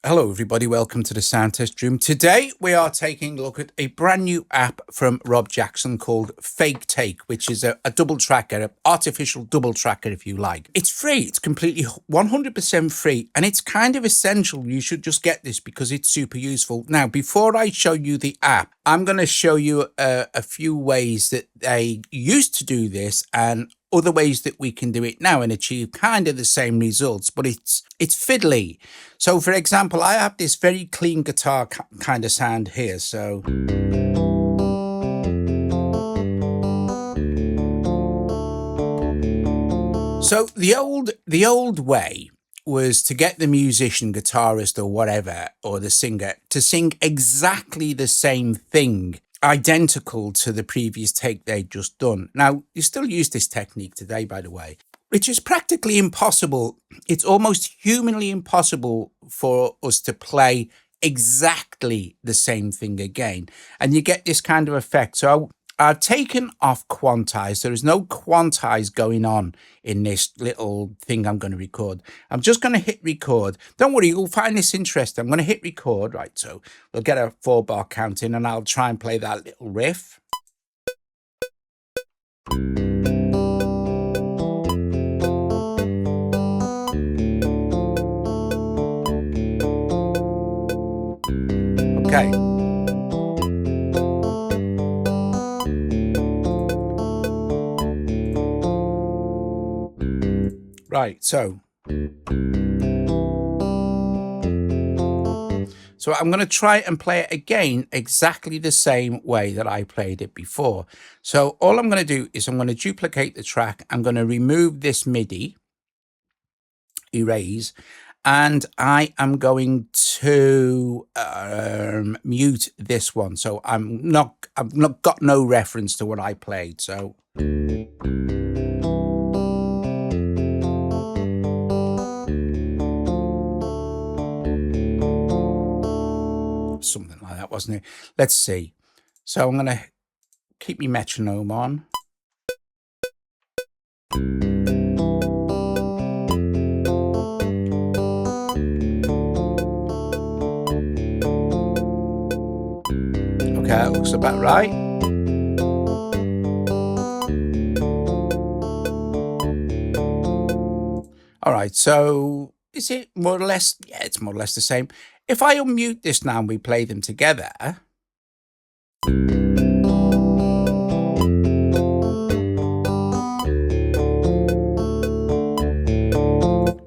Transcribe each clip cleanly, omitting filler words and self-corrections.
Hello everybody, welcome to the Sound Test Room. Today we are taking a look at a brand new app from Rob Jackson called FakeTake, which is a double tracker, an artificial double tracker if you like. It's free, it's completely 100% free, and it's kind of essential. You should just get this because it's super useful. Now, before I show you the app, I'm going to show you a few ways that they used to do this and other ways that we can do it now and achieve kind of the same results, but it's fiddly. So for example, I have this very clean guitar kind of sound here. So the old way was to get the musician, guitarist or whatever, or the singer to sing exactly the same thing, identical to the previous take they'd just done. Now, you still use this technique today, by the way, which is practically impossible. It's almost humanly impossible for us to play exactly the same thing again. And you get this kind of effect. So I've taken off quantize. There is no quantize going on in this little thing I'm going to record. I'm just going to hit record. Don't worry, you'll find this interesting. I'm going to hit record, right? So we'll get a 4-bar count in and I'll try and play that little riff. Okay. Right, so I'm going to try and play it again exactly the same way that I played it before. So all I'm going to do is I'm going to duplicate the track. I'm going to remove this MIDI, erase, and I am going to mute this one. So I've not got no reference to what I played. So something like that, wasn't it? Let's see. So I'm going to keep my metronome on. Okay, that looks about right. All right, so is it more or less? Yeah, it's more or less the same. If I unmute this now and we play them together.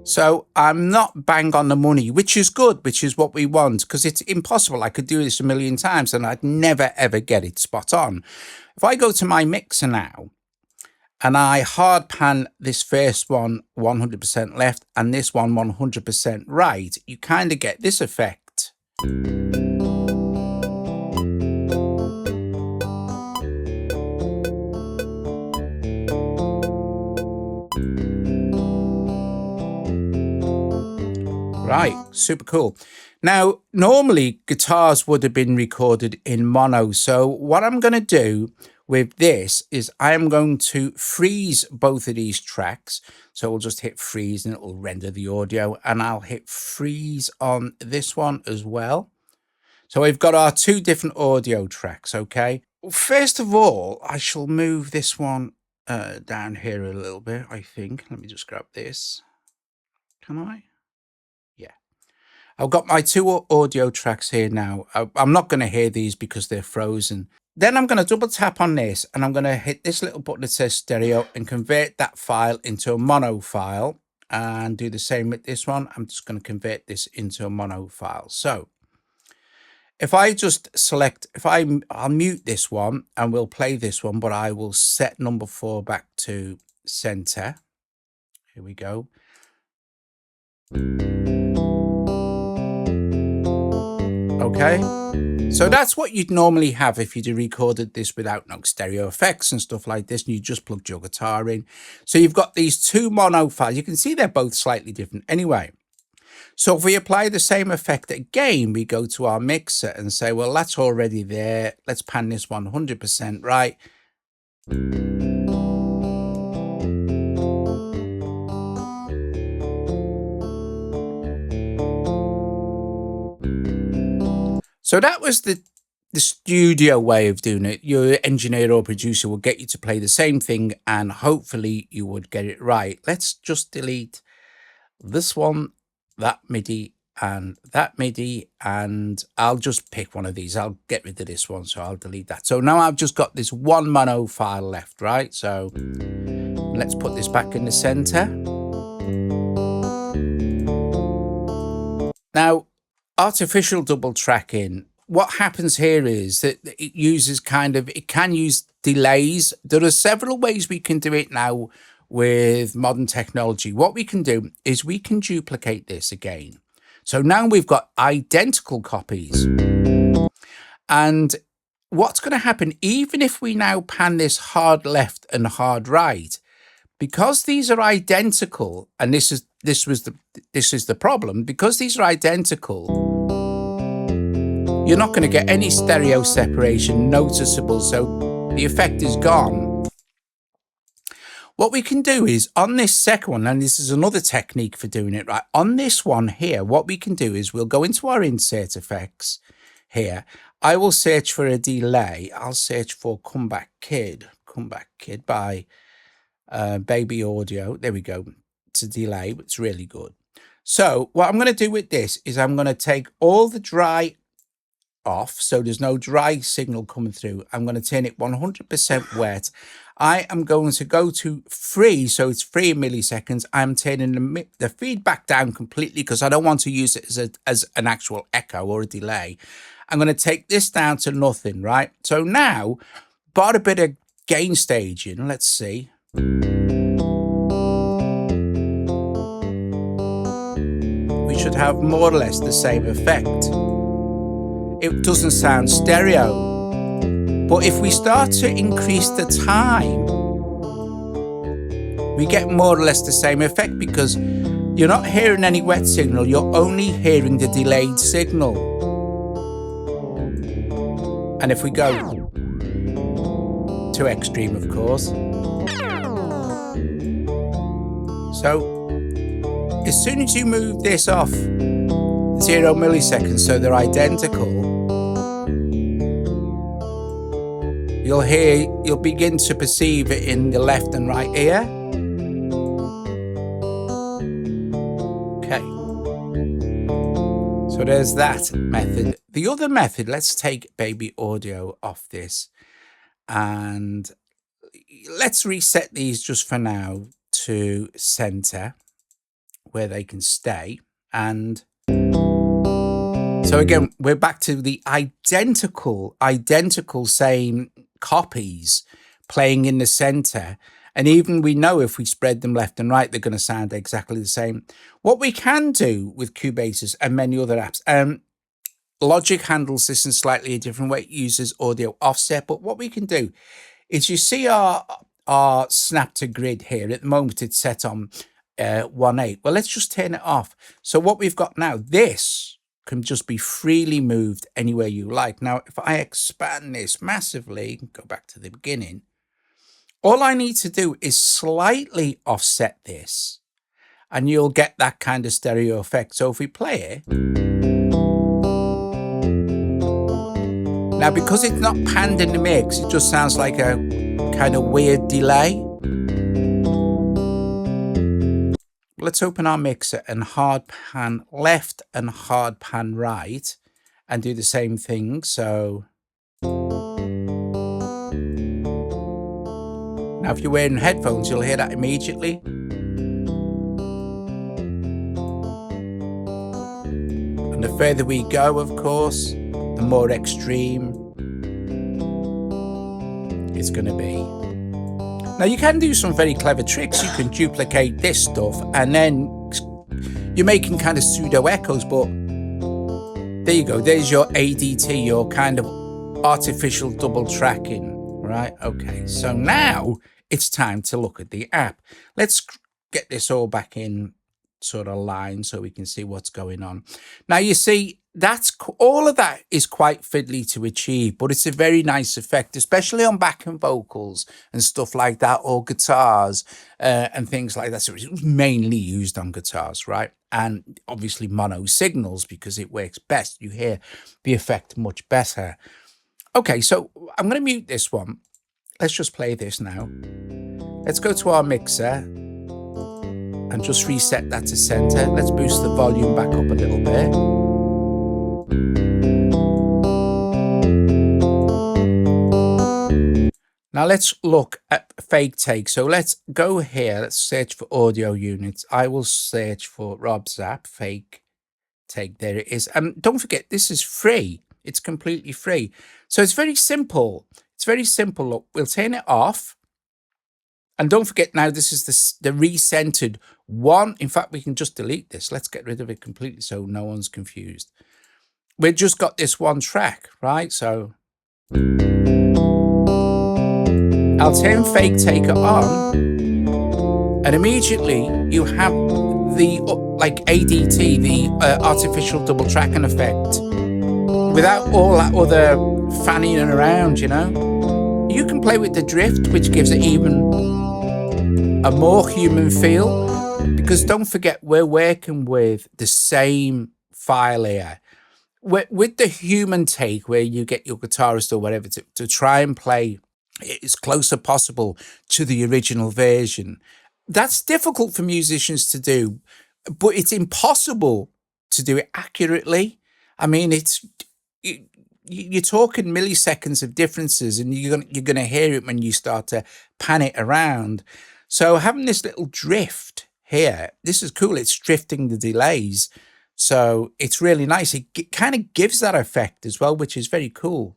So I'm not bang on the money, which is good, which is what we want, because it's impossible. I could do this a million times and I'd never, ever get it spot on. If I go to my mixer now and I hard pan this first one 100% left and this one 100% right, you kind of get this effect. Right, super cool. Now, normally guitars would have been recorded in mono. So what I'm going to do with this is I am going to freeze both of these tracks. So we'll just hit freeze and it will render the audio, and I'll hit freeze on this one as well. So we've got our two different audio tracks. Okay. First of all, I shall move this one down here a little bit, I think. Let me just grab this. Can I? I've got my two audio tracks here now. I'm not going to hear these because they're frozen. Then I'm going to double tap on this and I'm going to hit this little button that says stereo and convert that file into a mono file, and do the same with this one. I'm just going to convert this into a mono file. So if I just select, I'll mute this one and we'll play this one, but I will set number 4 back to center. Here we go. Okay, so that's what you'd normally have if you'd recorded this without no stereo effects and stuff like this, and you just plugged your guitar in. So you've got these two mono files. You can see they're both slightly different anyway. So if we apply the same effect again, we go to our mixer and say, well, that's already there. Let's pan this 100% right. So that was the studio way of doing it. Your engineer or producer will get you to play the same thing and hopefully you would get it right. Let's just delete this one, that MIDI and that MIDI, and I'll just pick one of these. I'll get rid of this one, so I'll delete that. So now I've just got this one mono file left, right? So let's put this back in the center. Now, artificial double tracking, what happens here is that it uses it can use delays. There are several ways we can do it now with modern technology. What we can do is we can duplicate this again. So now we've got identical copies. And what's going to happen, even if we now pan this hard left and hard right, because these are identical, and this is the problem, because these are identical, you're not going to get any stereo separation noticeable, so the effect is gone. What we can do is, on this second one, and this is another technique for doing it, right? On this one here, what we can do is we'll go into our insert effects here. I will search for a delay. I'll search for Comeback Kid by Baby Audio. There we go. It's a delay, but it's really good. So what I'm going to do with this is I'm going to take all the dry off, so there's no dry signal coming through. I'm going to turn it 100% wet. I am going to go to free, so it's 3 milliseconds. I'm turning the feedback down completely because I don't want to use it as an actual echo or a delay. I'm going to take this down to nothing, right? So now, got a bit of gain staging. Let's see. We should have more or less the same effect. It doesn't sound stereo. But if we start to increase the time, we get more or less the same effect because you're not hearing any wet signal, you're only hearing the delayed signal. And if we go to extreme, of course. So as soon as you move this off 0 milliseconds, so they're identical, you'll begin to perceive it in the left and right ear. Okay. So there's that method. The other method, let's take Baby Audio off this and let's reset these just for now to center where they can stay. And so again, we're back to the identical same copies playing in the center, and even we know if we spread them left and right they're going to sound exactly the same. What we can do with Cubase and many other apps, Logic handles this in slightly a different way. It uses audio offset, but what we can do is, you see our snap to grid here at the moment, it's set on 1.8. Well, let's just turn it off. So what we've got now, this can just be freely moved anywhere you like. Now, if I expand this massively, go back to the beginning, all I need to do is slightly offset this and you'll get that kind of stereo effect. So if we play it, now because it's not panned in the mix, it just sounds like a kind of weird delay. Let's open our mixer and hard pan left and hard pan right and do the same thing. So now if you're wearing headphones, you'll hear that immediately. And the further we go, of course, the more extreme it's going to be. Now you can do some very clever tricks. You can duplicate this stuff and then you're making kind of pseudo echoes, but there you go. There's your ADT, your kind of artificial double tracking, right? Okay, so now it's time to look at the app. Let's get this all back in sort of line so we can see what's going on. Now you see all of that is quite fiddly to achieve, but it's a very nice effect, especially on backing vocals and stuff like that, or guitars and things like that. So it was mainly used on guitars, right? And obviously mono signals, because it works best. You hear the effect much better. Okay, so I'm going to mute this one. Let's just play this now. Let's go to our mixer and just reset that to center. Let's boost the volume back up a little bit. Now let's look at FakeTake. So let's go here. Let's search for audio units. I will search for Rob's app, FakeTake. There it is. And don't forget, this is free. It's completely free. So it's very simple. It's very simple. Look, we'll turn it off. And don't forget now, this is the recentered one. In fact, we can just delete this. Let's get rid of it completely so no one's confused. We've just got this one track, right? So I'll turn FakeTake on, and immediately you have the like ADT, the artificial double tracking effect, without all that other fanning around, you know. You can play with the drift, which gives it even a more human feel, because don't forget, we're working with the same file here. With the human take, where you get your guitarist or whatever to try and play as close as possible to the original version. That's difficult for musicians to do, but it's impossible to do it accurately. I mean, you're talking milliseconds of differences, and you're gonna hear it when you start to pan it around. So having this little drift here, this is cool. It's drifting the delays. So it's really nice. It kind of gives that effect as well, which is very cool.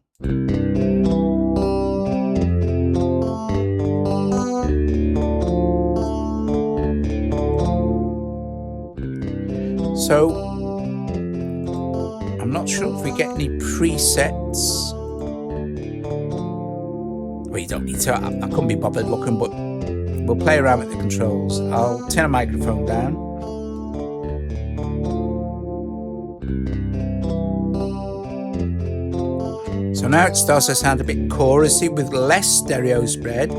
So I'm not sure if we get any presets. Well, you don't need to. I couldn't be bothered looking, but we'll play around with the controls. I'll turn a microphone down. So now it starts to sound a bit chorusy with less stereo spread.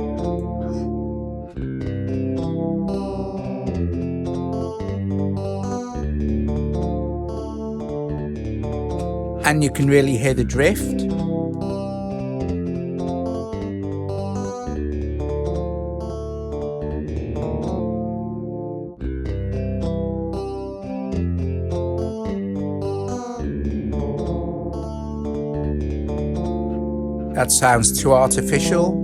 And you can really hear the drift. That sounds too artificial.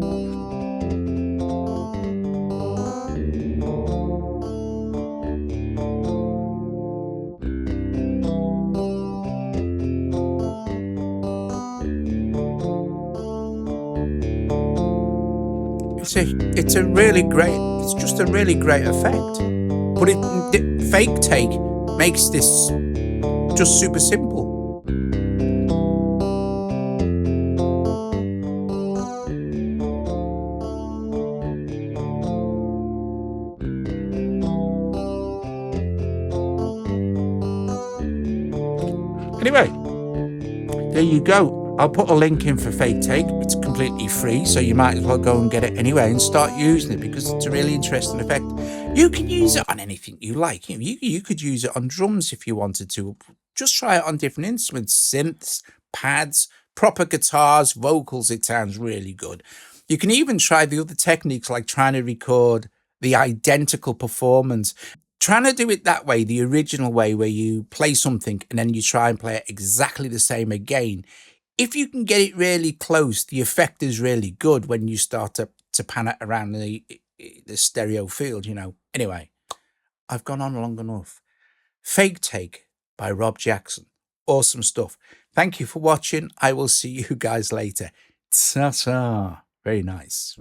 It's a really great, it's just a really great effect. But FakeTake makes this just super simple. Anyway, there you go. I'll put a link in for FakeTake. It's completely free, so you might as well go and get it anyway and start using it, because it's a really interesting effect. You can use it on anything you like. You could use it on drums if you wanted to. Just try it on different instruments, synths, pads, proper guitars, vocals. It sounds really good. You can even try the other techniques, like trying to record the identical performance. Trying to do it that way, the original way, where you play something and then you try and play it exactly the same again. If you can get it really close, the effect is really good when you start to pan it around the stereo field, you know. Anyway, I've gone on long enough. FakeTake by Rob Jackson. Awesome stuff. Thank you for watching. I will see you guys later. Ta-ta. Very nice.